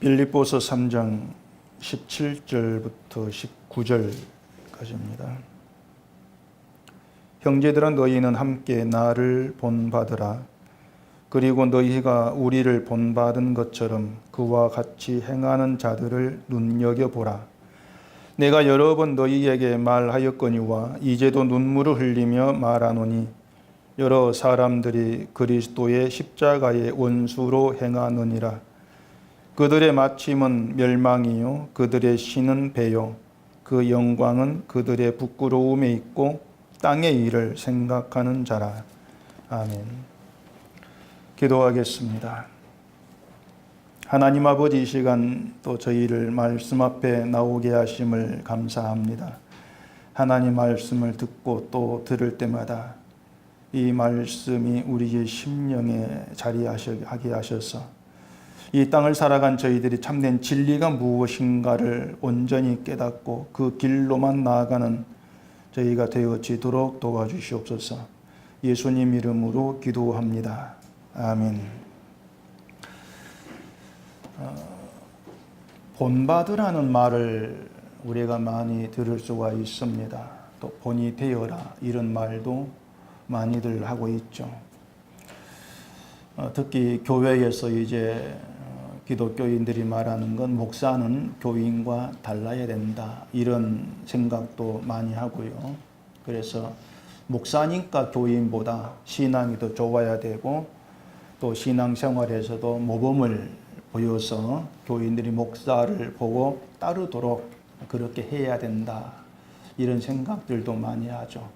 빌립보서 3장 17절부터 19절까지입니다. 형제들아 너희는 함께 나를 본받으라. 그리고 너희가 우리를 본받은 것처럼 그와 같이 행하는 자들을 눈여겨보라. 내가 여러 번 너희에게 말하였거니와 이제도 눈물을 흘리며 말하노니 여러 사람들이 그리스도의 십자가의 원수로 행하느니라. 그들의 마침은 멸망이요 그들의 신은 배요 그 영광은 그들의 부끄러움에 있고 땅의 일을 생각하는 자라. 아멘. 기도하겠습니다. 하나님 아버지, 이 시간 또 저희를 말씀 앞에 나오게 하심을 감사합니다. 하나님 말씀을 듣고 또 들을 때마다 이 말씀이 우리의 심령에 자리하게 하셔서 이 땅을 살아간 저희들이 참된 진리가 무엇인가를 온전히 깨닫고 그 길로만 나아가는 저희가 되어지도록 도와주시옵소서. 예수님 이름으로 기도합니다. 아멘. 본받으라는 말을 우리가 많이 들을 수가 있습니다. 또 본이 되어라 이런 말도 많이들 하고 있죠. 특히 교회에서 이제 기독교인들이 말하는 건 목사는 교인과 달라야 된다 이런 생각도 많이 하고요. 그래서 목사니까 교인보다 신앙이 더 좋아야 되고 또 신앙생활에서도 모범을 보여서 교인들이 목사를 보고 따르도록 그렇게 해야 된다 이런 생각들도 많이 하죠.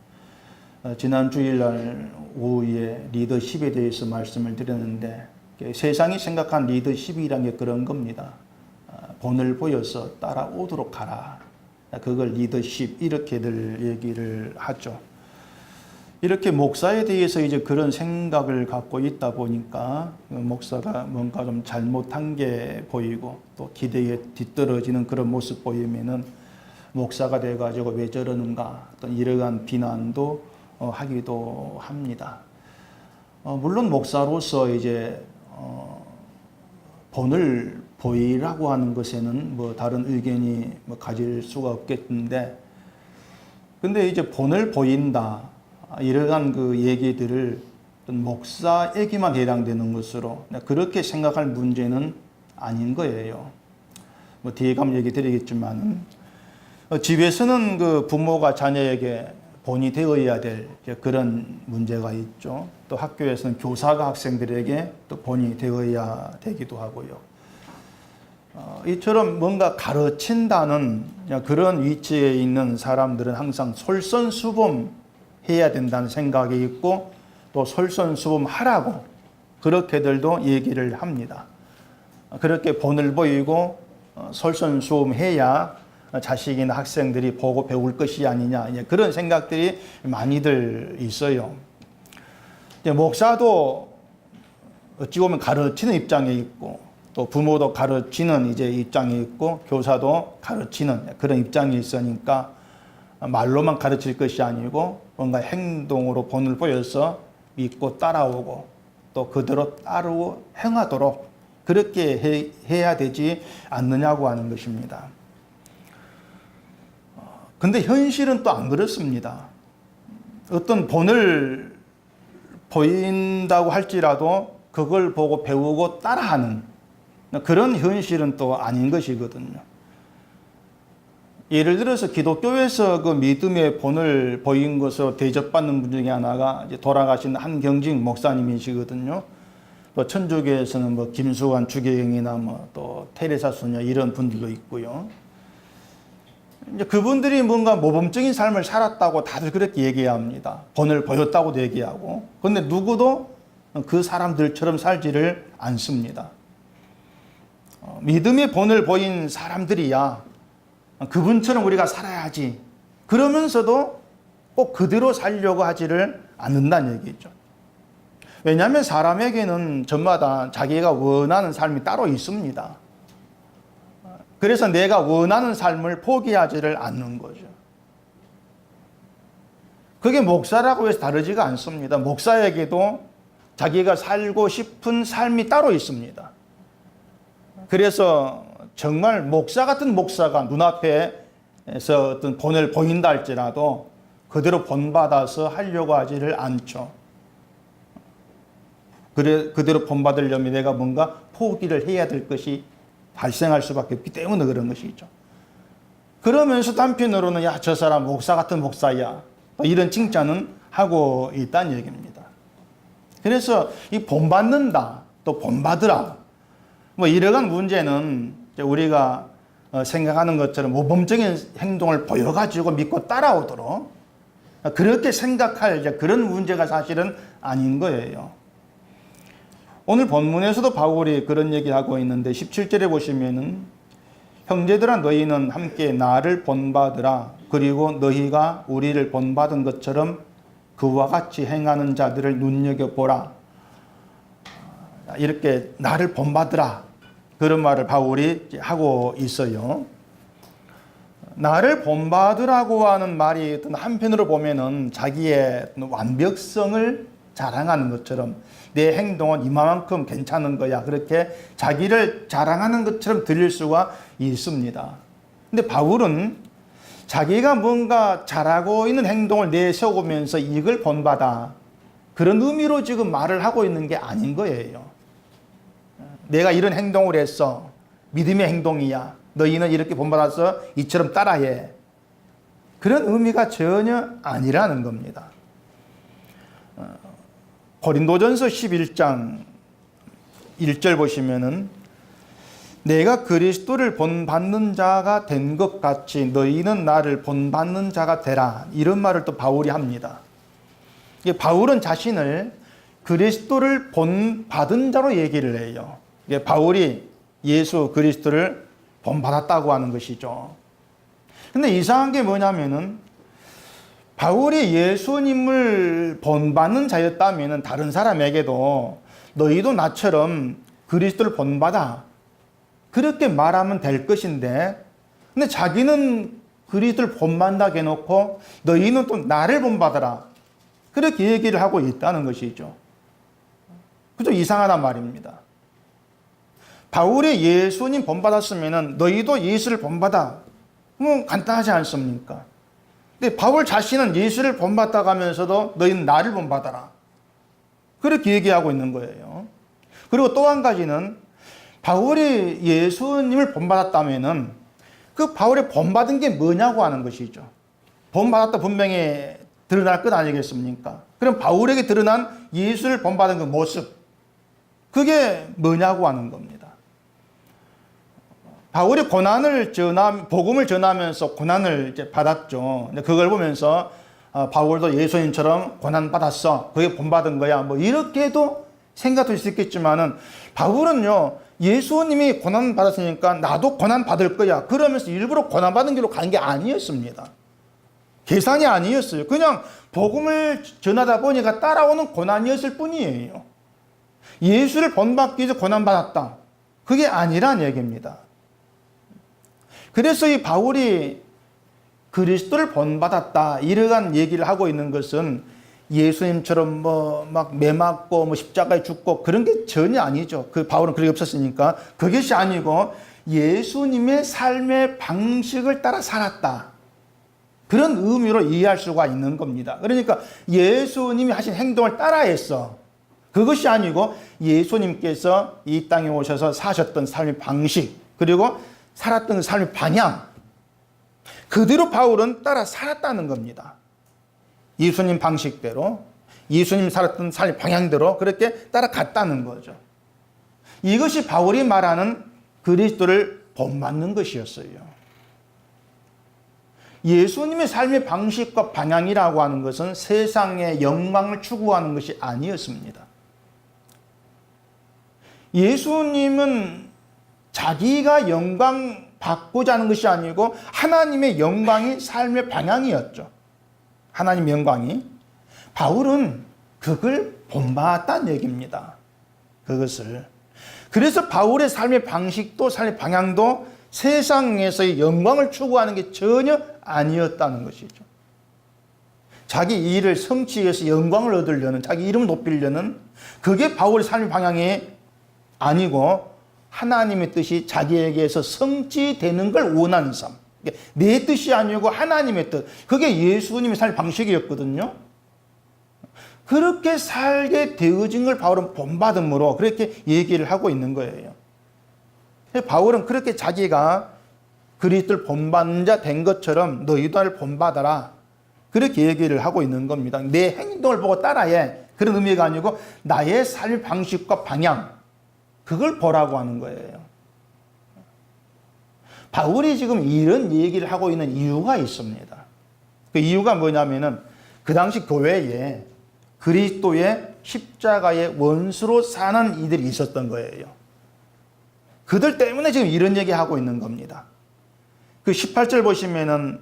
지난 주일날 오후에 리더십에 대해서 말씀을 드렸는데 세상이 생각한 리더십이란 게 그런 겁니다. 본을 보여서 따라오도록 하라. 그걸 리더십 이렇게들 얘기를 하죠. 이렇게 목사에 대해서 이제 그런 생각을 갖고 있다 보니까 목사가 뭔가 좀 잘못한 게 보이고 또 기대에 뒤떨어지는 그런 모습 보이면은 목사가 돼가지고 왜 저러는가 어떤 이러한 비난도 하기도 합니다. 물론 목사로서 이제 본을 보이라고 하는 것에는 뭐 다른 의견이 가질 수가 없겠는데, 근데 이제 본을 보인다 이러한 그 얘기들을 목사에게만 해당되는 것으로 그렇게 생각할 문제는 아닌 거예요. 뭐 뒤에 가면 얘기 드리겠지만 집에서는 그 부모가 자녀에게 본이 되어야 될 그런 문제가 있죠. 또 학교에서는 교사가 학생들에게 또 본이 되어야 되기도 하고요. 이처럼 뭔가 가르친다는 그런 위치에 있는 사람들은 항상 솔선수범해야 된다는 생각이 있고 또 솔선수범하라고 그렇게들도 얘기를 합니다. 그렇게 본을 보이고 솔선수범해야 자식이나 학생들이 보고 배울 것이 아니냐 그런 생각들이 많이들 있어요. 목사도 어찌 보면 가르치는 입장에 있고 또 부모도 가르치는 이제 입장에 있고 교사도 가르치는 그런 입장에 있으니까 말로만 가르칠 것이 아니고 뭔가 행동으로 본을 보여서 믿고 따라오고 또 그대로 따르고 행하도록 그렇게 해야 되지 않느냐고 하는 것입니다. 근데 현실은 또 안 그렇습니다. 어떤 본을 보인다고 할지라도 그걸 보고 배우고 따라하는 그런 현실은 또 아닌 것이거든요. 예를 들어서 기독교에서 그 믿음의 본을 보인 것으로 대접받는 분 중에 하나가 이제 돌아가신 한경직 목사님이시거든요. 또 천주교에서는 뭐 김수환 주교행이나 뭐 또 테레사 수녀 이런 분들도 있고요. 이제 그분들이 뭔가 모범적인 삶을 살았다고 다들 그렇게 얘기합니다. 본을 보였다고도 얘기하고. 그런데 누구도 그 사람들처럼 살지를 않습니다. 믿음의 본을 보인 사람들이야 그분처럼 우리가 살아야지 그러면서도 꼭 그대로 살려고 하지를 않는다는 얘기죠. 왜냐하면 사람에게는 저마다 자기가 원하는 삶이 따로 있습니다. 그래서 내가 원하는 삶을 포기하지를 않는 거죠. 그게 목사라고 해서 다르지가 않습니다. 목사에게도 자기가 살고 싶은 삶이 따로 있습니다. 그래서 정말 목사 같은 목사가 눈앞에서 어떤 본을 보인다 할지라도 그대로 본받아서 하려고 하지를 않죠. 그대로 본받으려면 내가 뭔가 포기를 해야 될 것이 발생할 수밖에 없기 때문에 그런 것이죠. 그러면서 한편으로는 야, 저 사람 목사 같은 목사야, 이런 칭찬은 하고 있다는 얘기입니다. 그래서 이 본받는다, 또 본받으라, 뭐 이러한 문제는 우리가 생각하는 것처럼 모범적인 행동을 보여가지고 믿고 따라오도록 그렇게 생각할 그런 문제가 사실은 아닌 거예요. 오늘 본문에서도 바울이 그런 얘기하고 있는데 17절에 보시면은 형제들아 너희는 함께 나를 본받으라. 그리고 너희가 우리를 본받은 것처럼 그와 같이 행하는 자들을 눈여겨보라. 이렇게 나를 본받으라. 그런 말을 바울이 하고 있어요. 나를 본받으라고 하는 말이 한편으로 보면은 자기의 완벽성을 자랑하는 것처럼 내 행동은 이만큼 괜찮은 거야. 그렇게 자기를 자랑하는 것처럼 들릴 수가 있습니다. 근데 바울은 자기가 뭔가 잘하고 있는 행동을 내세우면서 이걸 본받아. 그런 의미로 지금 말을 하고 있는 게 아닌 거예요. 내가 이런 행동을 했어. 믿음의 행동이야. 너희는 이렇게 본받아서 이처럼 따라해. 그런 의미가 전혀 아니라는 겁니다. 고린도전서 11장 1절 보시면은 내가 그리스도를 본받는 자가 된 것 같이 너희는 나를 본받는 자가 되라. 이런 말을 또 바울이 합니다. 바울은 자신을 그리스도를 본받은 자로 얘기를 해요. 바울이 예수 그리스도를 본받았다고 하는 것이죠. 근데 이상한 게 뭐냐면은 바울이 예수님을 본받는 자였다면 다른 사람에게도 너희도 나처럼 그리스도를 본받아. 그렇게 말하면 될 것인데, 근데 자기는 그리스도를 본받는다고 해놓고 너희는 또 나를 본받아라. 그렇게 얘기를 하고 있다는 것이죠. 그죠? 이상하단 말입니다. 바울이 예수님 본받았으면 너희도 예수를 본받아. 뭐 간단하지 않습니까? 근데 바울 자신은 예수를 본받다고 하면서도 너희는 나를 본받아라. 그렇게 얘기하고 있는 거예요. 그리고 또 한 가지는 바울이 예수님을 본받았다면은 그 바울이 본받은 게 뭐냐고 하는 것이죠. 본받았다 분명히 드러날 것 아니겠습니까? 그럼 바울에게 드러난 예수를 본받은 그 모습, 그게 뭐냐고 하는 겁니다. 바울이 복음을 전하면서 고난을 이제 받았죠. 그걸 보면서 바울도 예수님처럼 고난 받았어. 그게 본받은 거야. 뭐 이렇게도 생각할 수 있겠지만은 바울은요, 예수님이 고난 받았으니까 나도 고난 받을 거야. 그러면서 일부러 고난 받은 길로 간 게 아니었습니다. 계산이 아니었어요. 그냥 복음을 전하다 보니까 따라오는 고난이었을 뿐이에요. 예수를 본받기 위해서 고난 받았다. 그게 아니란 얘기입니다. 그래서 이 바울이 그리스도를 본받았다 이러한 얘기를 하고 있는 것은 예수님처럼 막 매맞고 십자가에 죽고 그런 게 전혀 아니죠. 그 바울은 그게 없었으니까. 그것이 아니고 예수님의 삶의 방식을 따라 살았다. 그런 의미로 이해할 수가 있는 겁니다. 그러니까 예수님이 하신 행동을 따라했어. 그것이 아니고 예수님께서 이 땅에 오셔서 사셨던 삶의 방식, 그리고 살았던 삶의 방향, 그대로 바울은 따라 살았다는 겁니다. 예수님 방식대로, 예수님 살았던 삶의 방향대로 그렇게 따라갔다는 거죠. 이것이 바울이 말하는 그리스도를 본받는 것이었어요. 예수님의 삶의 방식과 방향이라고 하는 것은 세상의 영광을 추구하는 것이 아니었습니다. 예수님은 자기가 영광 받고자 하는 것이 아니고 하나님의 영광이 삶의 방향이었죠. 하나님의 영광이. 바울은 그걸 본받았다는 얘기입니다. 그것을. 그래서 바울의 삶의 방식도 삶의 방향도 세상에서의 영광을 추구하는 게 전혀 아니었다는 것이죠. 자기 일을 성취해서 영광을 얻으려는, 자기 이름을 높이려는, 그게 바울의 삶의 방향이 아니고 하나님의 뜻이 자기에게서 성취되는 걸 원하는 삶. 내 뜻이 아니고 하나님의 뜻. 그게 예수님의 살 방식이었거든요. 그렇게 살게 되어진 걸 바울은 본받음으로 그렇게 얘기를 하고 있는 거예요. 바울은 그렇게 자기가 그리스도를 본받는 자 된 것처럼 너희도 나를 본받아라. 그렇게 얘기를 하고 있는 겁니다. 내 행동을 보고 따라해. 그런 의미가 아니고 나의 삶 방식과 방향. 그걸 보라고 하는 거예요. 바울이 지금 이런 얘기를 하고 있는 이유가 있습니다. 그 이유가 뭐냐면은 그 당시 교회에 그리스도의 십자가의 원수로 사는 이들이 있었던 거예요. 그들 때문에 지금 이런 얘기하고 있는 겁니다. 그 18절 보시면은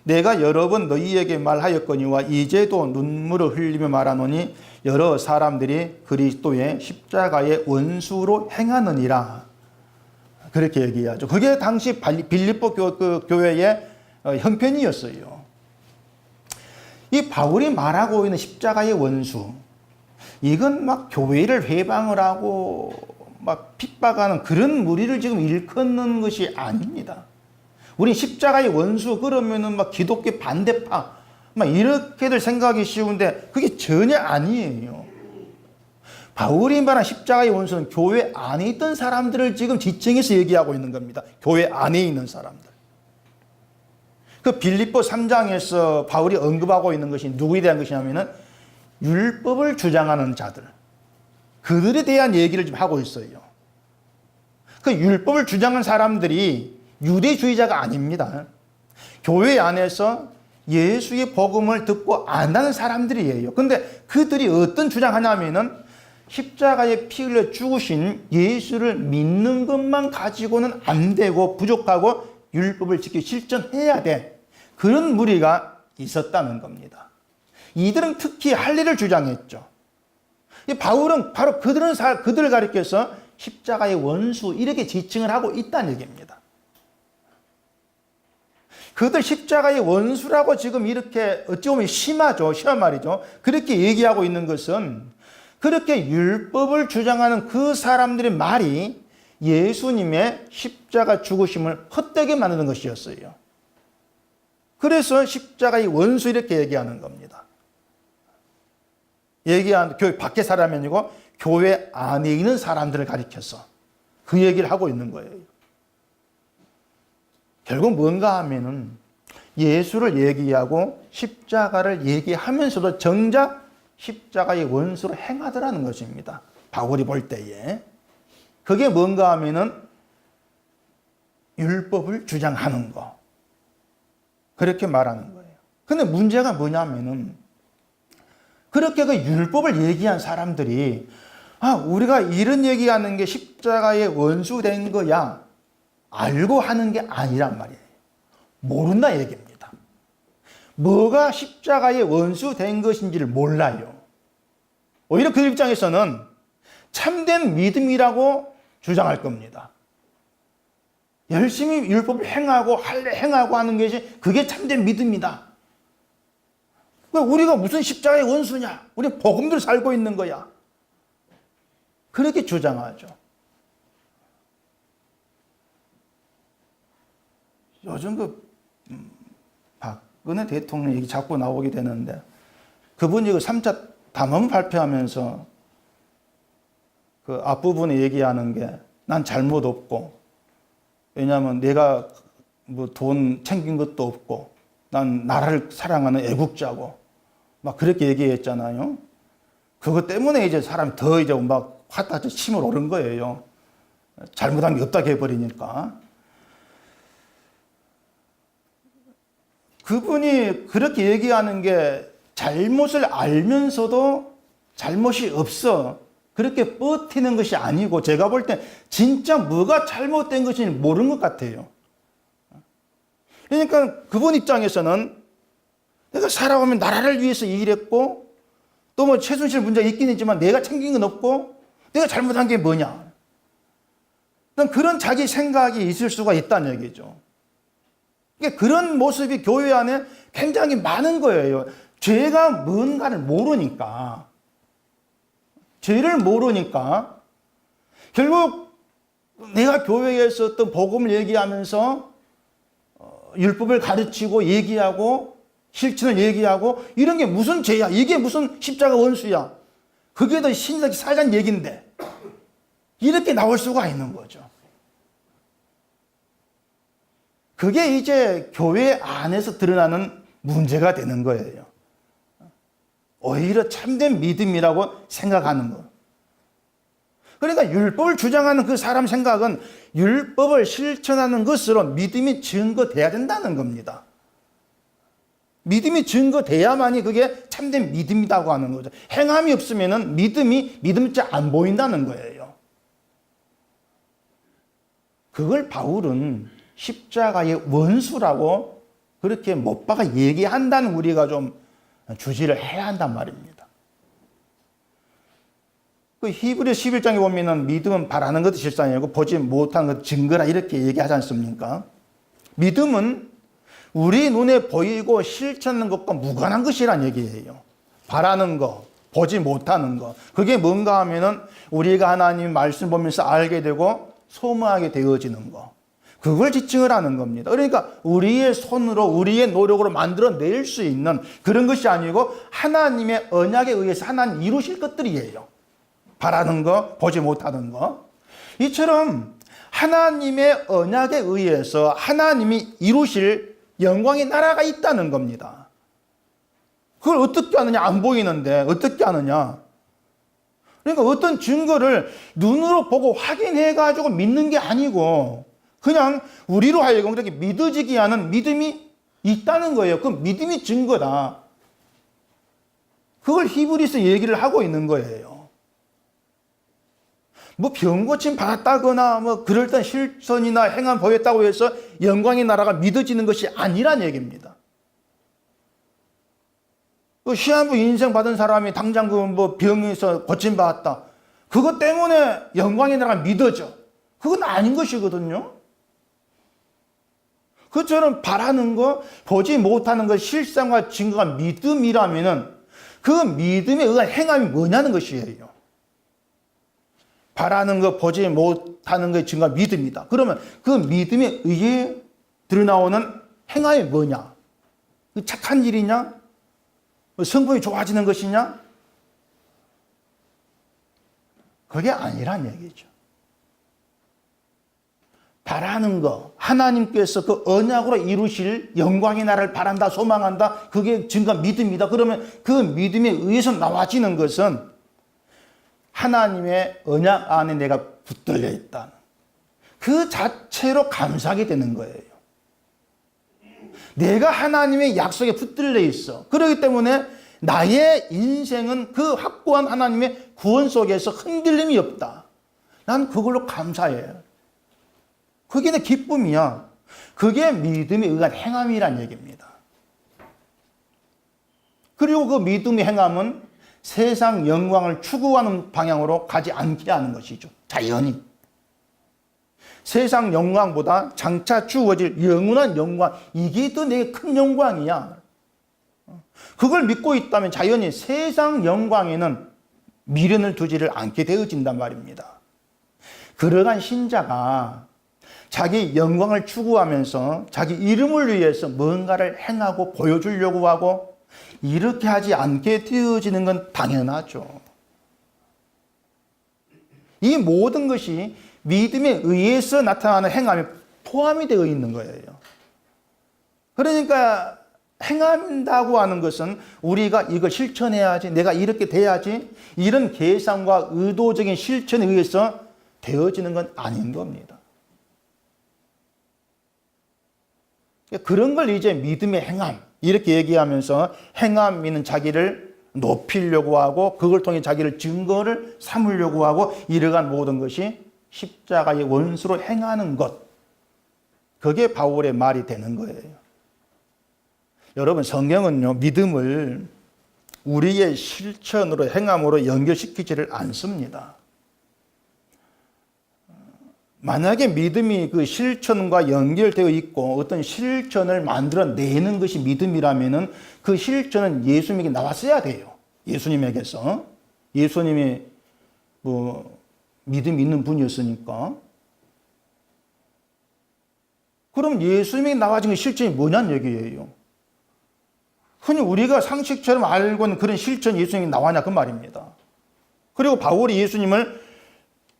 내가 여러 번 너희에게 말하였거니와 이제도 눈물을 흘리며 말하노니 여러 사람들이 그리스도의 십자가의 원수로 행하느니라. 그렇게 얘기하죠. 그게 당시 빌립보 교회의 형편이었어요. 이 바울이 말하고 있는 십자가의 원수, 이건 막 교회를 회방을 하고 막 핍박하는 그런 무리를 지금 일컫는 것이 아닙니다. 우리 십자가의 원수 그러면은 막 기독교 반대파 막 이렇게들 생각이 쉬운데 그게 전혀 아니에요. 바울이 말한 십자가의 원수는 교회 안에 있던 사람들을 지금 지칭해서 얘기하고 있는 겁니다. 교회 안에 있는 사람들. 그 빌립보 3장에서 바울이 언급하고 있는 것이 누구에 대한 것이냐면은 율법을 주장하는 자들. 그들에 대한 얘기를 좀 하고 있어요. 그 율법을 주장한 사람들이 유대주의자가 아닙니다. 교회 안에서 예수의 복음을 듣고 안다는 사람들이에요. 근데 그들이 어떤 주장하냐면은 십자가에 피 흘려 죽으신 예수를 믿는 것만 가지고는 안 되고 부족하고 율법을 지켜 실천해야 돼. 그런 무리가 있었다는 겁니다. 이들은 특히 할례를 주장했죠. 바울은 바로 그들을 가리켜서 십자가의 원수 이렇게 지칭을 하고 있다는 얘기입니다. 그들 십자가의 원수라고 지금 이렇게 어찌 보면 심한 말이죠. 그렇게 얘기하고 있는 것은 그렇게 율법을 주장하는 그 사람들의 말이 예수님의 십자가 죽으심을 헛되게 만드는 것이었어요. 그래서 십자가의 원수 이렇게 얘기하는 겁니다. 교회 밖의 사람이 아니고 교회 안에 있는 사람들을 가리켜서 그 얘기를 하고 있는 거예요. 결국 뭔가 하면은 예수를 얘기하고 십자가를 얘기하면서도 정작 십자가의 원수로 행하더라는 것입니다. 바울이 볼 때에. 그게 뭔가 하면은 율법을 주장하는 거. 그렇게 말하는 거예요. 근데 문제가 뭐냐면은 그렇게 그 율법을 얘기한 사람들이 우리가 이런 얘기하는 게 십자가의 원수 된 거야. 알고 하는 게 아니란 말이에요. 모른다 얘기입니다. 뭐가 십자가의 원수 된 것인지를 몰라요. 오히려 그 입장에서는 참된 믿음이라고 주장할 겁니다. 열심히 율법을 행하고 하는 것이 그게 참된 믿음이다. 우리가 무슨 십자가의 원수냐? 우리 복음대로 살고 있는 거야. 그렇게 주장하죠. 요즘 박근혜 대통령 얘기 자꾸 나오게 되는데 그분이 그 3차 담화 발표하면서 그 앞부분에 얘기하는 게 난 잘못 없고 왜냐하면 내가 뭐 돈 챙긴 것도 없고 난 나라를 사랑하는 애국자고 막 그렇게 얘기했잖아요. 그것 때문에 이제 사람이 더 이제 막 화가 치밀어 오른 거예요. 잘못한 게 없다고 해버리니까. 그분이 그렇게 얘기하는 게 잘못을 알면서도 잘못이 없어. 그렇게 버티는 것이 아니고 제가 볼 때 진짜 뭐가 잘못된 것인지 모르는 것 같아요. 그러니까 그분 입장에서는 내가 살아오면 나라를 위해서 일했고 또 뭐 최순실 문제가 있긴 있지만 내가 챙긴 건 없고 내가 잘못한 게 뭐냐. 그런 자기 생각이 있을 수가 있다는 얘기죠. 그런 모습이 교회 안에 굉장히 많은 거예요. 죄가 뭔가를 모르니까. 죄를 모르니까 결국 내가 교회에서 어떤 복음을 얘기하면서 율법을 가르치고 얘기하고 실천을 얘기하고 이런 게 무슨 죄야? 이게 무슨 십자가 원수야? 그게 더 신자가 살자는 얘기인데 이렇게 나올 수가 있는 거죠. 그게 이제 교회 안에서 드러나는 문제가 되는 거예요. 오히려 참된 믿음이라고 생각하는 거. 그러니까 율법을 주장하는 그 사람 생각은 율법을 실천하는 것으로 믿음이 증거돼야 된다는 겁니다. 믿음이 증거돼야만이 그게 참된 믿음이라고 하는 거죠. 행함이 없으면 믿음이 믿음치 안 보인다는 거예요. 그걸 바울은 십자가의 원수라고 그렇게 못 박아 얘기한다는 우리가 좀 주시를 해야 한단 말입니다. 그 히브리 11장에 보면은 믿음은 바라는 것도 실상이고 보지 못하는 것 증거라 이렇게 얘기하지 않습니까? 믿음은 우리 눈에 보이고 실천하는 것과 무관한 것이란 얘기예요. 바라는 거, 보지 못하는 거. 그게 뭔가 하면은 우리가 하나님 말씀 보면서 알게 되고 소망하게 되어지는 거. 그걸 지칭을 하는 겁니다. 그러니까 우리의 손으로 우리의 노력으로 만들어낼 수 있는 그런 것이 아니고 하나님의 언약에 의해서 하나님 이루실 것들이에요. 바라는 거, 보지 못하는 거. 이처럼 하나님의 언약에 의해서 하나님이 이루실 영광의 나라가 있다는 겁니다. 그걸 어떻게 하느냐? 안 보이는데 어떻게 하느냐? 그러니까 어떤 증거를 눈으로 보고 확인해가지고 믿는 게 아니고 그냥 우리로 하여금 그렇게 믿어지게 하는 믿음이 있다는 거예요. 그 믿음이 증거다. 그걸 히브리서 얘기를 하고 있는 거예요. 뭐 병고침 받았다거나 뭐 그럴듯한 실천이나 행함 보였다고 해서 영광의 나라가 믿어지는 것이 아니란 얘기입니다. 그 시한부 인생 받은 사람이 당장 그 뭐 병에서 고침 받았다. 그것 때문에 영광의 나라가 믿어져. 그건 아닌 것이거든요. 그처럼 바라는 거, 보지 못하는 것, 실상과 증거가 믿음이라면은 그 믿음에 의한 행함이 뭐냐는 것이에요. 바라는 거, 보지 못하는 것의 증거가 믿음이다. 그러면 그 믿음에 의해 드러나오는 행함이 뭐냐? 착한 일이냐? 성품이 좋아지는 것이냐? 그게 아니란 얘기죠. 바라는 거, 하나님께서 그 언약으로 이루실 영광의 나라를 바란다, 소망한다, 그게 증거 믿음이다. 그러면 그 믿음에 의해서 나와지는 것은 하나님의 언약 안에 내가 붙들려 있다는 그 자체로 감사하게 되는 거예요. 내가 하나님의 약속에 붙들려 있어. 그렇기 때문에 나의 인생은 그 확고한 하나님의 구원 속에서 흔들림이 없다. 난 그걸로 감사해요. 그게 내 기쁨이야. 그게 믿음에 의한 행함이란 얘기입니다. 그리고 그 믿음의 행함은 세상 영광을 추구하는 방향으로 가지 않게 하는 것이죠. 자연히. 세상 영광보다 장차 주어질 영원한 영광, 이게 더 내게 큰 영광이야. 그걸 믿고 있다면 자연히 세상 영광에는 미련을 두지를 않게 되어진단 말입니다. 그러한 신자가 자기 영광을 추구하면서 자기 이름을 위해서 뭔가를 행하고 보여주려고 하고 이렇게 하지 않게 되어지는 건 당연하죠. 이 모든 것이 믿음에 의해서 나타나는 행함에 포함이 되어 있는 거예요. 그러니까 행한다고 하는 것은 우리가 이걸 실천해야지, 내가 이렇게 돼야지, 이런 계산과 의도적인 실천에 의해서 되어지는 건 아닌 겁니다. 그런 걸 이제 믿음의 행함 이렇게 얘기하면서 행함이는 자기를 높이려고 하고 그걸 통해 자기를 증거를 삼으려고 하고 이러한 모든 것이 십자가의 원수로 행하는 것, 그게 바울의 말이 되는 거예요. 여러분, 성경은요 믿음을 우리의 실천으로 행함으로 연결시키지를 않습니다. 만약에 믿음이 그 실천과 연결되어 있고 어떤 실천을 만들어내는 것이 믿음이라면은 그 실천은 예수님에게 나왔어야 돼요. 예수님에게서. 예수님이 뭐 믿음이 있는 분이었으니까. 그럼 예수님이 나와진 그 실천이 뭐냐는 얘기예요. 흔히 우리가 상식처럼 알고 있는 그런 실천 예수님이 나와냐 그 말입니다. 그리고 바울이 예수님을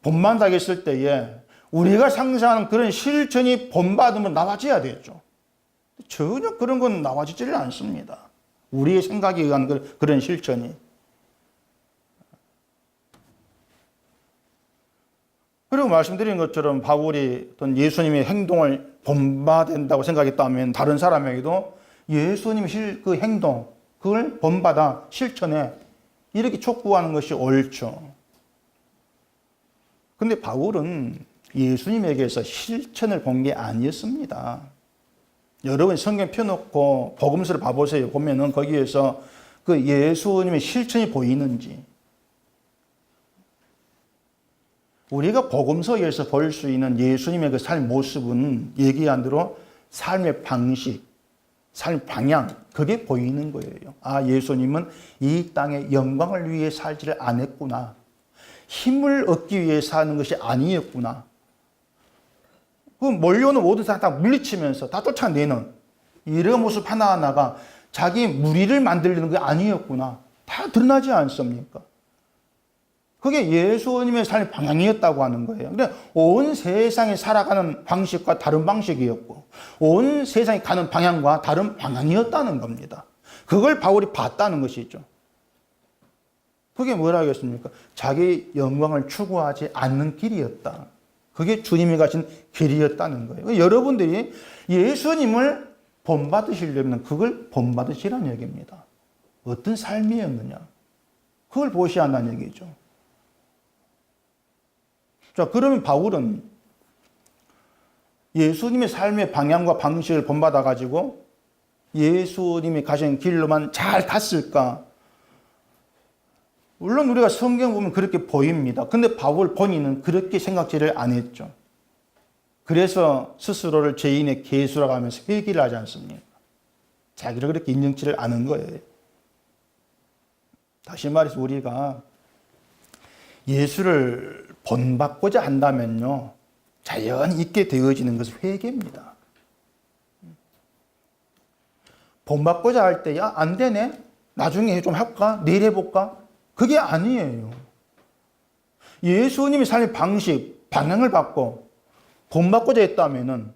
본받게 했을 때에 우리가 상상하는 그런 실천이 본받으면 나와져야 되죠. 전혀 그런 건 나와지지를 않습니다. 우리의 생각에 의한 그런 실천이. 그리고 말씀드린 것처럼 바울이 어떤 예수님의 행동을 본받는다고 생각했다면 다른 사람에게도 예수님의 그 행동, 그걸 본받아 실천해 이렇게 촉구하는 것이 옳죠. 근데 바울은 예수님에게서 실천을 본 게 아니었습니다. 여러분 성경 펴놓고 복음서를 봐보세요. 보면은 거기에서 그 예수님의 실천이 보이는지. 우리가 복음서에서 볼 수 있는 예수님의 그 삶 모습은 얘기한 대로 삶의 방식, 삶 방향, 그게 보이는 거예요. 아, 예수님은 이 땅의 영광을 위해 살지를 않았구나. 힘을 얻기 위해 사는 것이 아니었구나. 그 몰려오는 모든 사람 다 물리치면서 다 쫓아내는 이런 모습 하나하나가 자기 무리를 만들려는 게 아니었구나. 다 드러나지 않습니까? 그게 예수님의 삶의 방향이었다고 하는 거예요. 근데 온 세상에 살아가는 방식과 다른 방식이었고, 온 세상에 가는 방향과 다른 방향이었다는 겁니다. 그걸 바울이 봤다는 것이죠. 그게 뭐라 하겠습니까? 자기 영광을 추구하지 않는 길이었다. 그게 주님이 가신 길이었다는 거예요. 여러분들이 예수님을 본받으시려면 그걸 본받으시라는 얘기입니다. 어떤 삶이었느냐. 그걸 보셔야 한다는 얘기죠. 자, 그러면 바울은 예수님의 삶의 방향과 방식을 본받아가지고 예수님이 가신 길로만 잘 갔을까? 물론 우리가 성경 보면 그렇게 보입니다. 근데 바울 본인은 그렇게 생각지를 안 했죠. 그래서 스스로를 죄인의 괴수라고 하면서 회개를 하지 않습니까? 자기를 그렇게 인정치를 않은 거예요. 다시 말해서 우리가 예수를 본받고자 한다면요, 자연히 있게 되어지는 것은 회개입니다. 본받고자 할 때, 야, 안 되네? 나중에 좀 할까? 내일 해볼까? 그게 아니에요. 예수님의 삶의 방식, 방향을 받고 본받고자 했다면은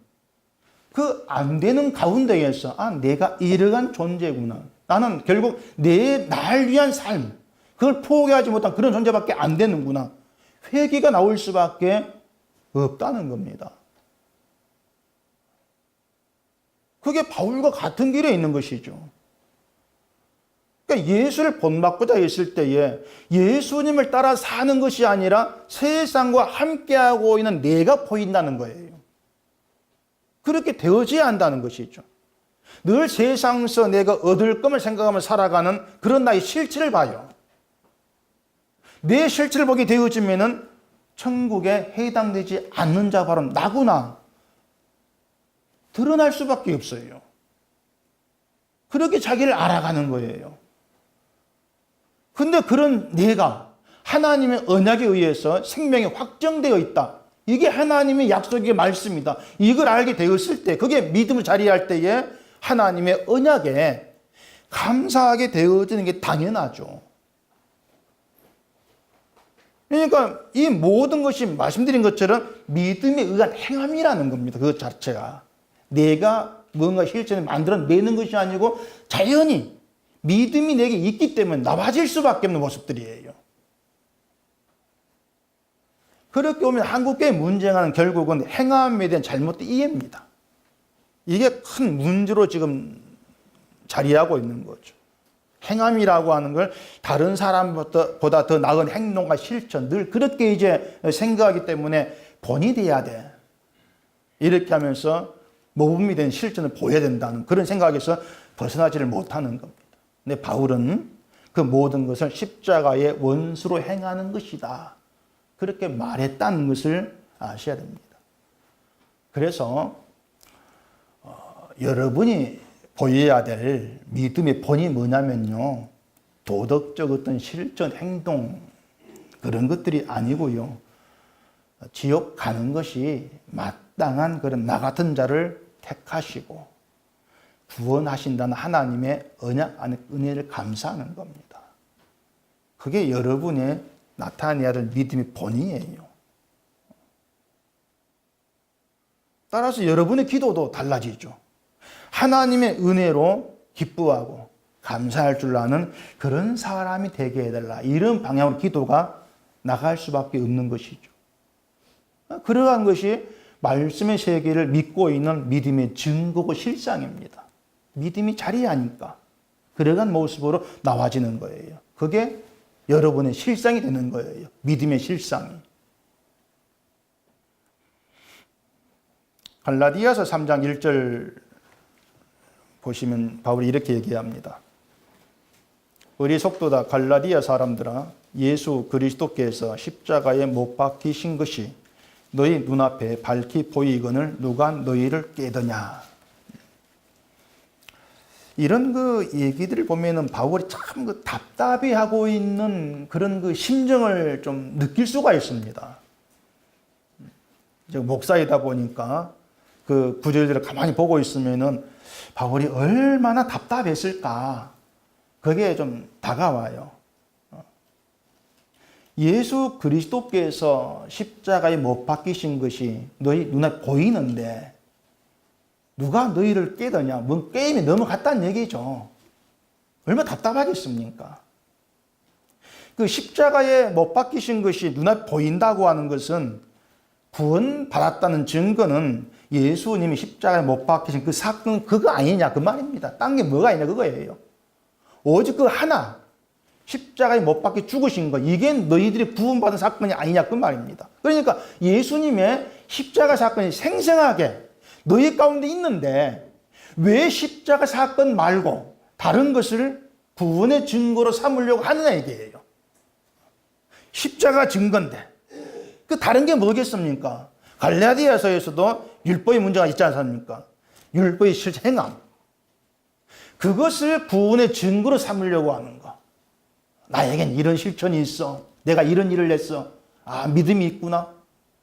그 안 되는 가운데에서, 아, 내가 이러한 존재구나. 나는 결국 날 위한 삶, 그걸 포기하지 못한 그런 존재밖에 안 되는구나. 회개가 나올 수밖에 없다는 겁니다. 그게 바울과 같은 길에 있는 것이죠. 그러니까 예수를 본받고자 했을 때에 예수님을 따라 사는 것이 아니라 세상과 함께하고 있는 내가 보인다는 거예요. 그렇게 되어져야 한다는 것이죠. 늘 세상에서 내가 얻을 것을 생각하며 살아가는 그런 나의 실체를 봐요. 내 실체를 보게 되어지면은 천국에 해당되지 않는 자가 바로 나구나. 드러날 수밖에 없어요. 그렇게 자기를 알아가는 거예요. 근데 그런 내가 하나님의 언약에 의해서 생명이 확정되어 있다. 이게 하나님의 약속의 말씀이다. 이걸 알게 되었을 때, 그게 믿음을 자리할 때에 하나님의 언약에 감사하게 되어지는 게 당연하죠. 그러니까 이 모든 것이 말씀드린 것처럼 믿음에 의한 행함이라는 겁니다. 그 자체가. 내가 뭔가 실천을 만들어내는 것이 아니고 자연히 믿음이 내게 있기 때문에 나와질 수밖에 없는 모습들이에요. 그렇게 보면 한국교회 문제는 결국은 행함에 대한 잘못된 이해입니다. 이게 큰 문제로 지금 자리하고 있는 거죠. 행함이라고 하는 걸 다른 사람보다 더 나은 행동과 실천, 늘 그렇게 이제 생각하기 때문에 본이 돼야 돼. 이렇게 하면서 모범이 된 실천을 보여야 된다는 그런 생각에서 벗어나지를 못하는 겁니다. 근데 바울은 그 모든 것을 십자가의 원수로 행하는 것이다. 그렇게 말했다는 것을 아셔야 됩니다. 그래서 여러분이 보여야 될 믿음의 본이 뭐냐면요, 도덕적 어떤 실천, 행동 그런 것들이 아니고요, 지옥 가는 것이 마땅한 그런 나 같은 자를 택하시고 구원하신다는 하나님의 언약 안에 은혜를 감사하는 겁니다. 그게 여러분의 나타내야 될 믿음의 본이에요. 따라서 여러분의 기도도 달라지죠. 하나님의 은혜로 기뻐하고 감사할 줄 아는 그런 사람이 되게 해달라. 이런 방향으로 기도가 나갈 수밖에 없는 것이죠. 그러한 것이 말씀의 세계를 믿고 있는 믿음의 증거고 실상입니다. 믿음이 자리하니까 그러한 모습으로 나와지는 거예요. 그게 여러분의 실상이 되는 거예요. 믿음의 실상이. 갈라디아서 3장 1절 보시면 바울이 이렇게 얘기합니다. 우리 속도다 갈라디아 사람들아, 예수 그리스도께서 십자가에 못 박히신 것이 너희 눈앞에 밝히 보이거늘 누가 너희를 깨더냐. 이런 그 얘기들을 보면은 바울이 참 그 답답해하고 있는 그런 그 심정을 좀 느낄 수가 있습니다. 목사이다 보니까 그 구절들을 가만히 보고 있으면은 바울이 얼마나 답답했을까. 그게 좀 다가와요. 예수 그리스도께서 십자가에 못 박히신 것이 너희 눈에 보이는데 누가 너희를 깨더냐. 뭔 게임이 넘어갔다는 얘기죠. 얼마나 답답하겠습니까? 그 십자가에 못 박히신 것이 눈에 보인다고 하는 것은 구원받았다는 증거는 예수님이 십자가에 못 박히신 그 사건 그거 아니냐 그 말입니다. 딴 게 뭐가 있냐 그거예요. 오직 그 하나 십자가에 못 박혀 죽으신 거 이게 너희들이 구원받은 사건이 아니냐 그 말입니다. 그러니까 예수님의 십자가 사건이 생생하게 너희 가운데 있는데 왜 십자가 사건 말고 다른 것을 구원의 증거로 삼으려고 하느냐 이게예요. 십자가 증거인데 그 다른 게 뭐겠습니까? 갈라디아서에서도 율법의 문제가 있지 않습니까? 율법의 실제 행함. 그것을 구원의 증거로 삼으려고 하는 거. 나에겐 이런 실천이 있어. 내가 이런 일을 했어. 아, 믿음이 있구나.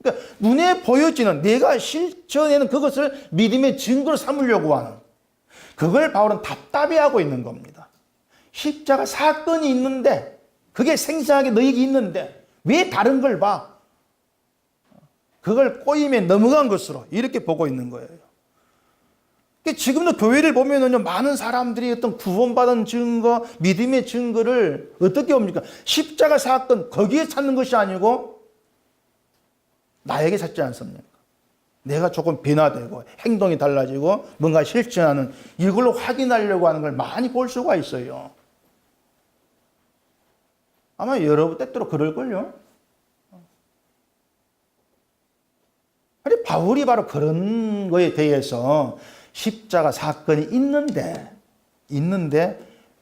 그러니까 눈에 보여지는 내가 실천하는 그것을 믿음의 증거로 삼으려고 하는 그걸 바울은 답답해하고 있는 겁니다. 십자가 사건이 있는데 그게 생생하게 너에게 있는데 왜 다른 걸 봐? 그걸 꼬임에 넘어간 것으로 이렇게 보고 있는 거예요. 지금도 교회를 보면은요, 많은 사람들이 어떤 구원받은 증거, 믿음의 증거를 어떻게 봅니까? 십자가 사건, 거기에 찾는 것이 아니고 나에게 찾지 않습니까? 내가 조금 변화되고 행동이 달라지고 뭔가 실천하는 이걸로 확인하려고 하는 걸 많이 볼 수가 있어요. 아마 여러분 때때로 그럴걸요? 아니, 바울이 바로 그런 거에 대해서 십자가 사건이 있는데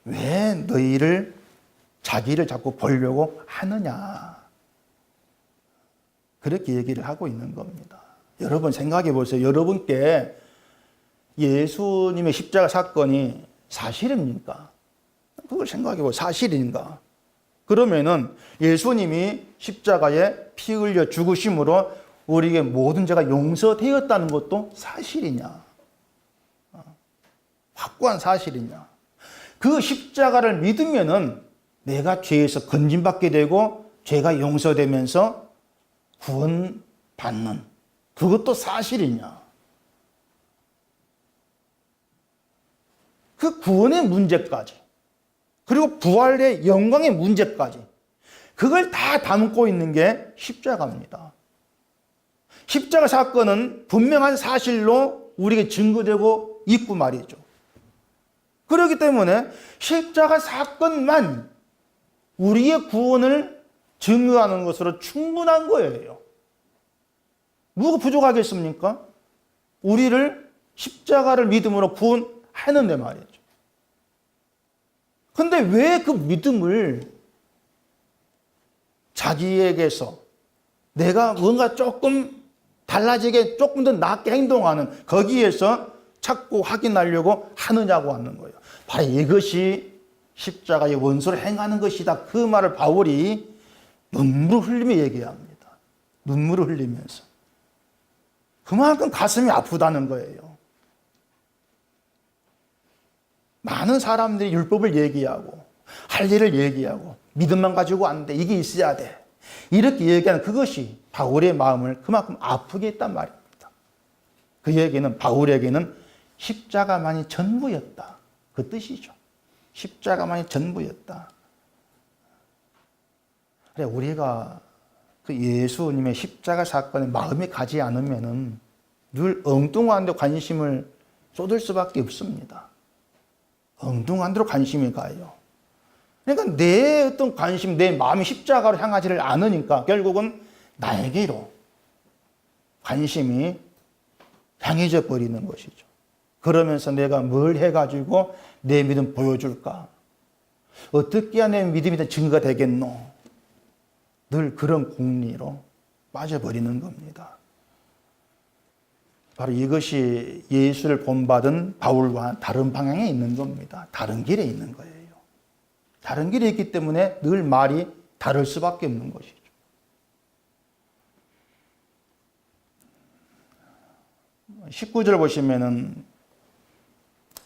왜 너희를 자기를 자꾸 보려고 하느냐. 그렇게 얘기를 하고 있는 겁니다. 여러분 생각해 보세요. 여러분께 예수님의 십자가 사건이 사실입니까? 그걸 생각해 보세요. 사실인가? 그러면은 예수님이 십자가에 피 흘려 죽으심으로 우리에게 모든 죄가 용서되었다는 것도 사실이냐? 확고한 사실이냐? 그 십자가를 믿으면은 내가 죄에서 건진받게 되고 죄가 용서되면서 구원받는 그것도 사실이냐? 그 구원의 문제까지 그리고 부활의 영광의 문제까지 그걸 다 담고 있는 게 십자가입니다. 십자가 사건은 분명한 사실로 우리에게 증거되고 있고 말이죠. 그렇기 때문에 십자가 사건만 우리의 구원을 증거하는 것으로 충분한 거예요. 누가 부족하겠습니까? 우리를 십자가를 믿음으로 구원하는데 말이죠. 근데 왜 그 믿음을 자기에게서 내가 뭔가 조금 달라지게 조금 더 낫게 행동하는 거기에서 찾고 확인하려고 하느냐고 하는 거예요. 바로 이것이 십자가의 원수를 행하는 것이다. 그 말을 바울이 눈물을 흘리며 얘기합니다. 눈물을 흘리면서. 그만큼 가슴이 아프다는 거예요. 많은 사람들이 율법을 얘기하고 할 일을 얘기하고 믿음만 가지고 안 돼. 이게 있어야 돼. 이렇게 얘기하는 그것이 바울의 마음을 그만큼 아프게 했단 말입니다. 그 얘기는 바울에게는 십자가만이 전부였다. 그 뜻이죠. 십자가만이 전부였다. 그래, 우리가 그 예수님의 십자가 사건에 마음이 가지 않으면은 늘 엉뚱한 데 관심을 쏟을 수밖에 없습니다. 엉뚱한 데로 관심이 가요. 그러니까 내 어떤 관심, 내 마음이 십자가로 향하지를 않으니까 결국은 나에게로 관심이 향해져 버리는 것이죠. 그러면서 내가 뭘 해가지고 내 믿음 보여줄까? 어떻게 해야 내 믿음이 증거가 되겠노? 늘 그런 공리로 빠져버리는 겁니다. 바로 이것이 예수를 본받은 바울과 다른 방향에 있는 겁니다. 다른 길에 있는 거예요. 다른 길에 있기 때문에 늘 말이 다를 수밖에 없는 것이죠. (19절) 보시면은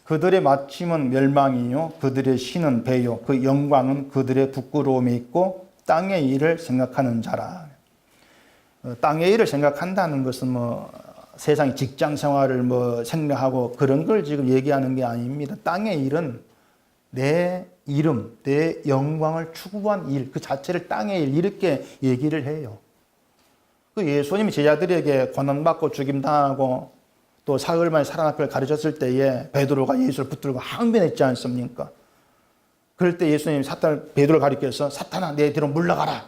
그들의 마침은 멸망이요 그들의 신은 배요 그 영광은 그들의 부끄러움에 있고 땅의 일을 생각하는 자라. 땅의 일을 생각한다는 것은 세상 직장 생활을 생각하고 그런 걸 지금 얘기하는 게 아닙니다. 땅의 일은 내 이름, 내 영광을 추구한 일, 그 자체를 땅의 일 이렇게 얘기를 해요. 그 예수님이 제자들에게 고난받고 죽임당하고 또 사흘 만에 살아났기를 가르쳤을 때에 베드로가 예수를 붙들고 항변했지 않습니까? 그럴 때 예수님이 베드로를 가리켜서 사탄아 내 뒤로 물러가라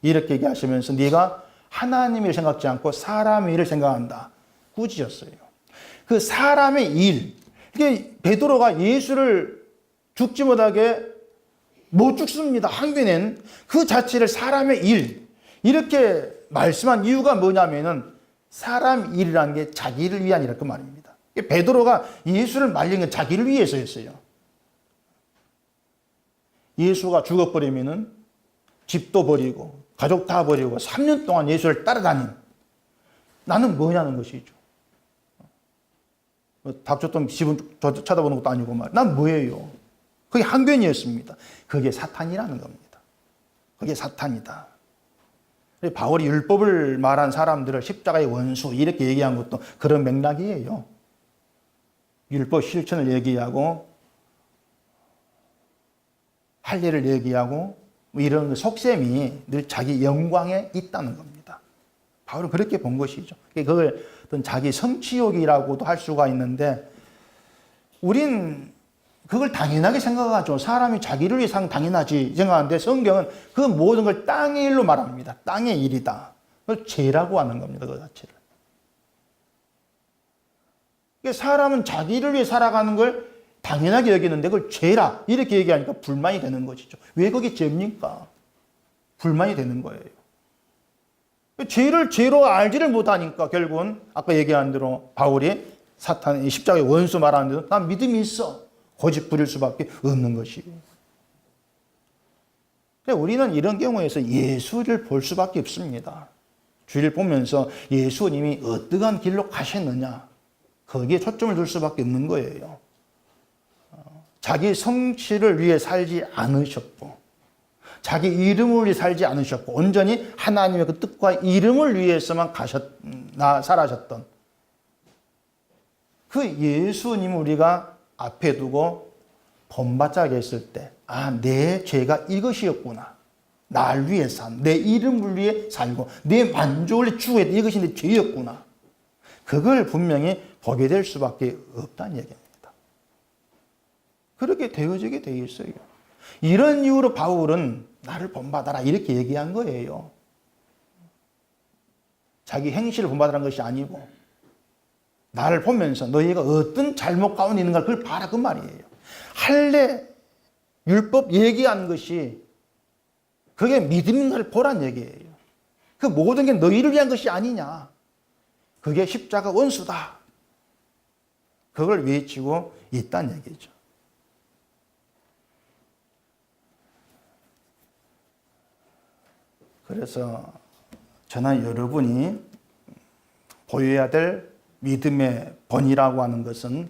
이렇게 얘기하시면서 네가 하나님의 일을 생각지 않고 사람의 일을 생각한다. 꾸짖었어요. 그 사람의 일, 이게 베드로가 예수를 죽지 못하게 못 죽습니다. 항변한 그 자체를 사람의 일 이렇게 말씀한 이유가 뭐냐면은 사람 일이라는 게 자기를 위한 일이라고 말입니다. 베드로가 예수를 말린 건 자기를 위해서였어요. 예수가 죽어버리면은 집도 버리고 가족 다 버리고 3년 동안 예수를 따라다닌 나는 뭐냐는 것이죠. 밥 줬던 집은 쳐다보는 것도 아니고 난 뭐예요? 그게 항변이었습니다. 그게 사탄이라는 겁니다. 그게 사탄이다. 바울이 율법을 말한 사람들을 십자가의 원수 이렇게 얘기한 것도 그런 맥락이에요. 율법 실천을 얘기하고 할 일을 얘기하고 이런 속셈이 늘 자기 영광에 있다는 겁니다. 바울은 그렇게 본 것이죠. 그걸 어떤 자기 성취욕이라고도 할 수가 있는데 우린 그걸 당연하게 생각하죠. 사람이 자기를 위해 사는 당연하지 생각하는데 성경은 그 모든 걸 땅의 일로 말합니다. 땅의 일이다. 그걸 죄라고 하는 겁니다. 그 자체를. 사람은 자기를 위해 살아가는 걸 당연하게 여기는데 그걸 죄라 이렇게 얘기하니까 불만이 되는 것이죠. 왜 그게 죄입니까? 불만이 되는 거예요. 죄를 죄로 알지를 못하니까 결국은 아까 얘기한 대로 바울이 사탄 십자가의 원수 말하는 대로 난 믿음이 있어. 고집 부릴 수밖에 없는 것이에요. 우리는 이런 경우에서 예수를 볼 수밖에 없습니다. 주를 보면서 예수님이 어떠한 길로 가셨느냐 거기에 초점을 둘 수밖에 없는 거예요. 자기 성취를 위해 살지 않으셨고 자기 이름을 위해 살지 않으셨고 온전히 하나님의 그 뜻과 이름을 위해서만 살아셨던 그 예수님을 우리가 앞에 두고 본받자게 했을 때 내 죄가 이것이었구나. 날 위해 산, 내 이름을 위해 살고 내 만족을 위해 추구했던 이것이 내 죄였구나. 그걸 분명히 보게 될 수밖에 없다는 얘기입니다. 그렇게 되어지게 되어 있어요. 이런 이유로 바울은 나를 본받아라 이렇게 얘기한 거예요. 자기 행실을 본받으라는 것이 아니고 나를 보면서 너희가 어떤 잘못 가운데 있는가 그걸 봐라 그 말이에요. 할례 율법 얘기한 것이 그게 믿음인가를 보란 얘기예요. 그 모든 게 너희를 위한 것이 아니냐. 그게 십자가 원수다. 그걸 외치고 있다는 얘기죠. 그래서 저는 여러분이 보여야 될 믿음의 본이라고 하는 것은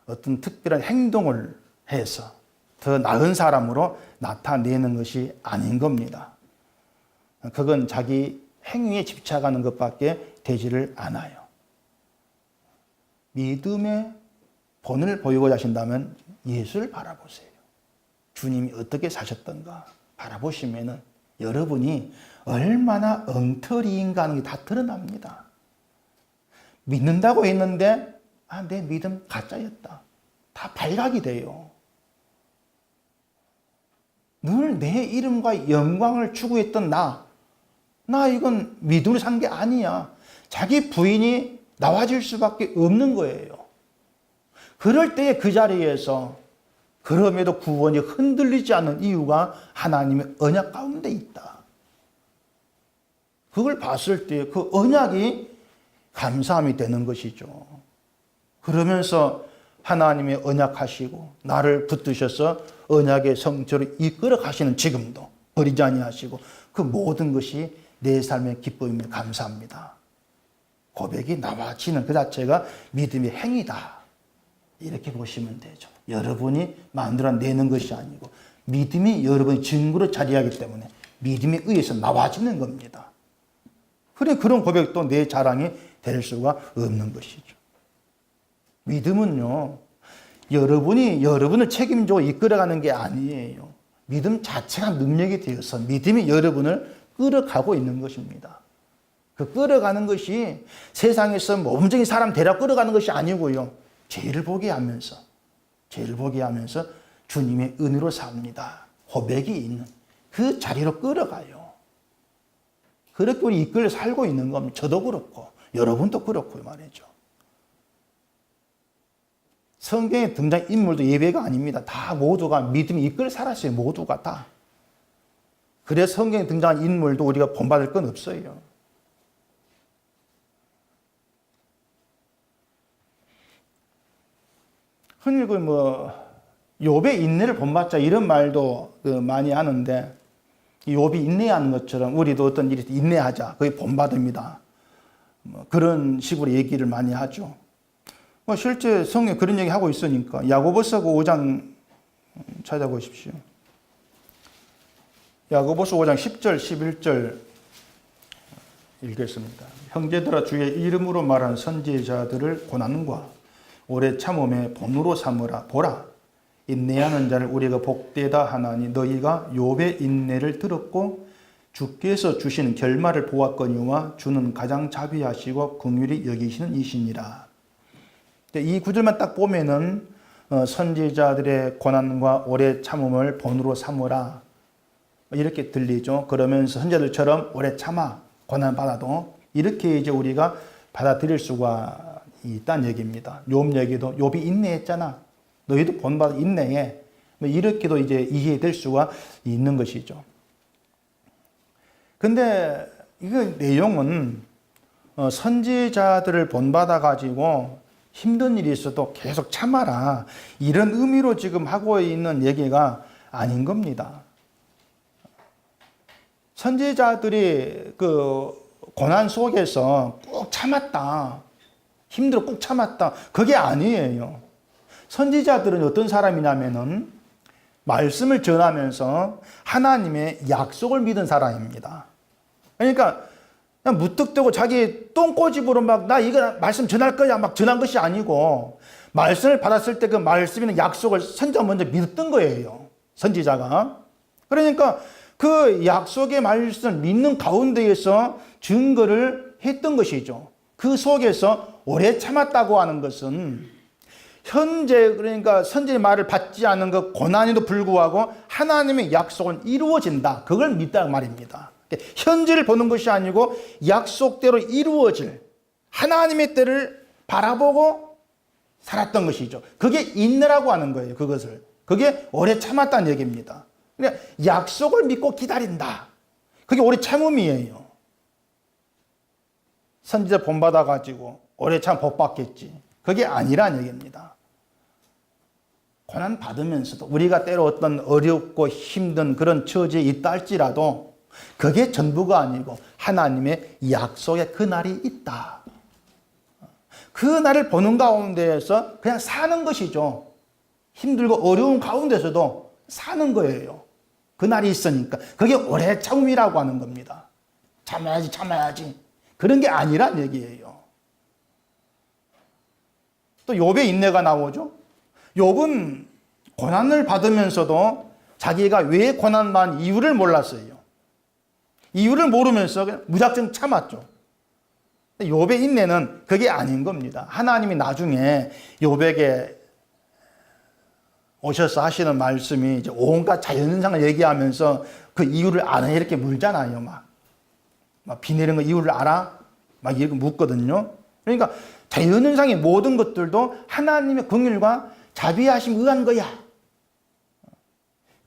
어떤 특별한 행동을 해서 더 나은 사람으로 나타내는 것이 아닌 겁니다. 그건 자기 행위에 집착하는 것밖에 되지를 않아요. 믿음의 본을 보이고자 하신다면 예수를 바라보세요. 주님이 어떻게 사셨던가 바라보시면은 여러분이 얼마나 엉터리인가 하는 게 다 드러납니다. 믿는다고 했는데 내 믿음 가짜였다. 다 발각이 돼요. 늘 내 이름과 영광을 추구했던 나 이건 믿음으로 산 게 아니야. 자기 부인이 나와줄 수밖에 없는 거예요. 그럴 때 그 자리에서 그럼에도 구원이 흔들리지 않는 이유가 하나님의 언약 가운데 있다. 그걸 봤을 때 그 언약이 감사함이 되는 것이죠. 그러면서 하나님의 언약하시고 나를 붙드셔서 언약의 성처로 이끌어 가시는 지금도 버리지 아니하시고 그 모든 것이 내 삶의 기쁨입니다. 감사합니다. 고백이 나와지는 그 자체가 믿음의 행위다. 이렇게 보시면 되죠. 여러분이 만들어내는 것이 아니고 믿음이 여러분의 증거로 자리하기 때문에 믿음에 의해서 나와지는 겁니다. 그런 고백도 내 자랑이 될 수가 없는 것이죠. 믿음은요, 여러분이 여러분을 책임지고 이끌어가는 게 아니에요. 믿음 자체가 능력이 되어서 믿음이 여러분을 끌어가고 있는 것입니다. 그 끌어가는 것이 세상에서 몸적인 사람 대략 끌어가는 것이 아니고요. 죄를 보게 하면서 주님의 은혜로 삽니다. 고백이 있는 그 자리로 끌어가요. 그렇게 우리 이끌려 살고 있는 겁니다. 저도 그렇고 여러분도 그렇고 말이죠. 성경에 등장 인물도 예외가 아닙니다. 다 모두가 믿음이 이끌려 살았어요. 모두가 다. 그래서 성경에 등장한 인물도 우리가 본받을 건 없어요. 흔히 욥의 인내를 본받자 이런 말도 많이 하는데 욥이 인내하는 것처럼 우리도 어떤 일이 인내하자. 그게 본받습니다. 그런 식으로 얘기를 많이 하죠. 실제 성경에 그런 얘기 하고 있으니까 야고보서 5장 찾아보십시오. 야고보서 5장 10절 11절 읽겠습니다. 형제들아 주의 이름으로 말한 선지자들을 고난과 오래 참음의 본으로 삼으라. 보라 인내하는 자를 우리가 복되다 하나니 너희가 욥의 인내를 들었고 주께서 주시는 결말을 보았거니와 주는 가장 자비하시고 긍휼히 여기시는 이시니라. 이 구절만 딱 보면은 선지자들의 고난과 오래 참음을 본으로 삼으라 이렇게 들리죠. 그러면서 선지자들처럼 오래 참아 고난 받아도 이렇게 이제 우리가 받아들일 수가 있다는 얘기입니다. 욥 얘기도 욥이 인내했잖아. 너희도 본받아 인내해. 이렇게도 이제 이해될 수가 있는 것이죠. 근데 이거 내용은 선지자들을 본받아 가지고 힘든 일이 있어도 계속 참아라. 이런 의미로 지금 하고 있는 얘기가 아닌 겁니다. 선지자들이 그 고난 속에서 꾹 참았다. 힘들어 꾹 참았다. 그게 아니에요. 선지자들은 어떤 사람이냐면은 말씀을 전하면서 하나님의 약속을 믿은 사람입니다. 그러니까 그냥 무턱대고 자기 똥꼬집으로 나 이거 말씀 전할 거야 막 전한 것이 아니고 말씀을 받았을 때 그 말씀이는 약속을 선지자가 먼저 믿었던 거예요. 선지자가. 그러니까 그 약속의 말씀을 믿는 가운데에서 증거를 했던 것이죠. 그 속에서 오래 참았다고 하는 것은 현재 그러니까 선지자의 말을 받지 않은 그 고난에도 불구하고 하나님의 약속은 이루어진다. 그걸 믿다는 말입니다. 현재를 보는 것이 아니고 약속대로 이루어질 하나님의 때를 바라보고 살았던 것이죠. 그게 인내라고 하는 거예요. 그것을. 그게 오래 참았다는 얘기입니다. 그러니까 약속을 믿고 기다린다. 그게 오래 참음이에요. 선지자 본받아가지고 오래 참 복 받겠지. 그게 아니란 얘기입니다. 고난 받으면서도 우리가 때로 어떤 어렵고 힘든 그런 처지에 있다 할지라도 그게 전부가 아니고 하나님의 약속의 그날이 있다. 그 날을 보는 가운데에서 그냥 사는 것이죠. 힘들고 어려운 가운데서도 사는 거예요. 그 날이 있으니까. 그게 오래 참음이라고 하는 겁니다. 참아야지, 참아야지. 그런 게 아니란 얘기예요. 또 욥의 인내가 나오죠. 욥은 고난을 받으면서도 자기가 왜 고난받은 이유를 몰랐어요. 이유를 모르면서 그냥 무작정 참았죠. 욥의 인내는 그게 아닌 겁니다. 하나님이 나중에 욥에게 오셔서 하시는 말씀이 이제 온갖 자연현상을 얘기하면서 그 이유를 아냐 이렇게 물잖아요. 막 비 내리는 거 이유를 알아? 막 이렇게 묻거든요. 그러니까 자연현상의 모든 것들도 하나님의 긍휼과 자비하심에 의한 거야.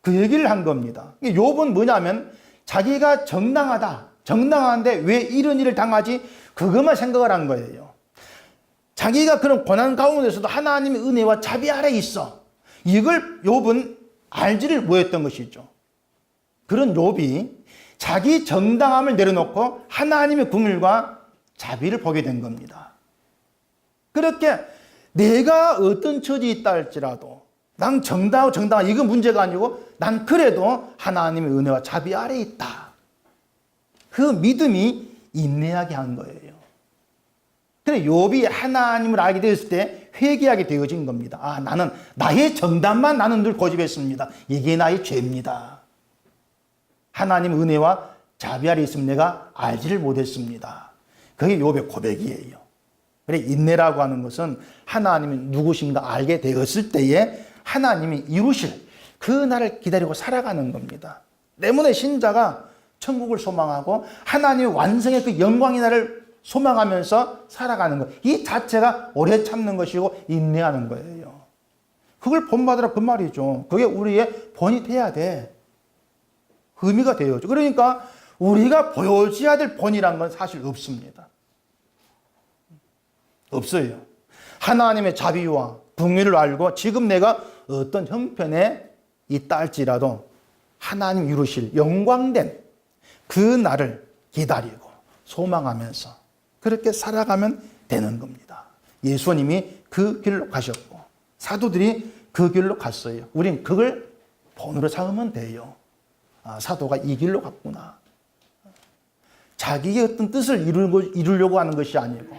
그 얘기를 한 겁니다. 욥은 뭐냐면 자기가 정당하다. 정당한데 왜 이런 일을 당하지? 그것만 생각을 한 거예요. 자기가 그런 고난 가운데서도 하나님의 은혜와 자비 아래 있어. 이걸 욥은 알지를 못했던 것이죠. 그런 욥이 자기 정당함을 내려놓고 하나님의 긍휼과 자비를 보게 된 겁니다. 그렇게 내가 어떤 처지에 있다 할지라도 난 정당하고 이건 문제가 아니고 난 그래도 하나님의 은혜와 자비 아래 있다. 그 믿음이 인내하게 한 거예요. 그래 욥이 하나님을 알게 되었을 때 회개하게 되어진 겁니다. 아, 나는 나의 정당만 나는 늘 고집했습니다. 이게 나의 죄입니다. 하나님 은혜와 자비 아래 있으면 내가 알지를 못했습니다. 그게 욥의 고백이에요. 그래 인내라고 하는 것은 하나님이 누구신가 알게 되었을 때에 하나님이 이루실 그 날을 기다리고 살아가는 겁니다. 때문에 신자가 천국을 소망하고 하나님의 완성의 그 영광의 날을 소망하면서 살아가는 것. 이 자체가 오래 참는 것이고 인내하는 거예요. 그걸 본받으라 그 말이죠. 그게 우리의 본이 돼야 돼. 의미가 되어죠. 그러니까 우리가 보여줘야 될 본이란 건 사실 없습니다. 없어요. 하나님의 자비와 긍휼을 알고 지금 내가 어떤 형편에 있다 할지라도 하나님 이루실 영광된 그 날을 기다리고 소망하면서 그렇게 살아가면 되는 겁니다. 예수님이 그 길로 가셨고 사도들이 그 길로 갔어요. 우린 그걸 본으로 삼으면 돼요. 아, 사도가 이 길로 갔구나. 자기의 어떤 뜻을 이루려고 하는 것이 아니고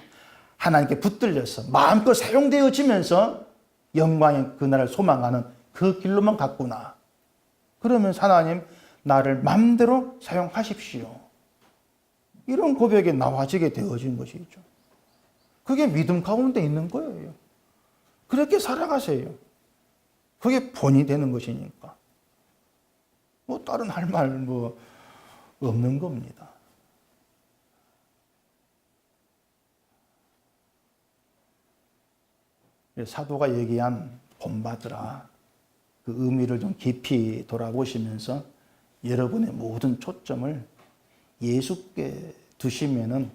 하나님께 붙들려서 마음껏 사용되어지면서 영광의 그날을 소망하는 그 길로만 갔구나. 그러면 하나님 나를 마음대로 사용하십시오. 이런 고백이 나와지게 되어진 것이죠. 그게 믿음 가운데 있는 거예요. 그렇게 살아가세요. 그게 본이 되는 것이니까. 뭐 다른 할 말 뭐 없는 겁니다. 사도가 얘기한 본받으라 그 의미를 좀 깊이 돌아보시면서 여러분의 모든 초점을 예수께 두시면은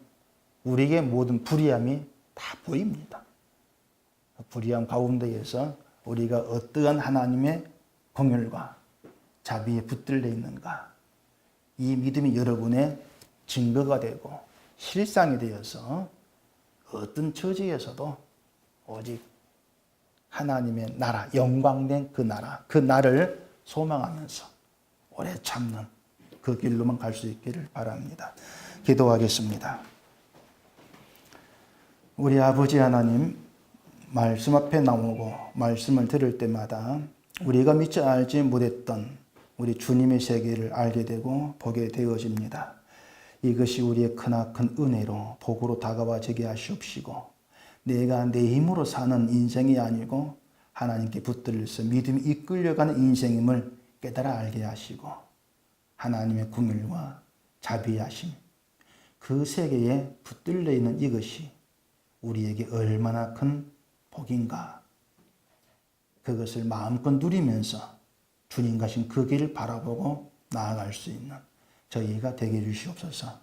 우리에게 모든 불의함이 다 보입니다. 불의함 가운데에서 우리가 어떠한 하나님의 긍휼과 자비에 붙들려 있는가, 이 믿음이 여러분의 증거가 되고 실상이 되어서 어떤 처지에서도 오직 하나님의 나라, 영광된 그 나라, 그 날을 소망하면서 오래 참는 그 길로만 갈 수 있기를 바랍니다. 기도하겠습니다. 우리 아버지 하나님, 말씀 앞에 나오고 말씀을 들을 때마다 우리가 미처 알지 못했던 우리 주님의 세계를 알게 되고 보게 되어집니다. 이것이 우리의 크나큰 은혜로 복으로 다가와지게 하시옵시고 내가 내 힘으로 사는 인생이 아니고 하나님께 붙들려서 믿음이 이끌려가는 인생임을 깨달아 알게 하시고 하나님의 긍휼과 자비하심 그 세계에 붙들려 있는 이것이 우리에게 얼마나 큰 복인가, 그것을 마음껏 누리면서 주님 가신 그 길을 바라보고 나아갈 수 있는 저희가 되게 해주시옵소서.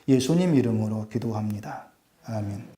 예수님 이름으로 기도합니다. 아멘.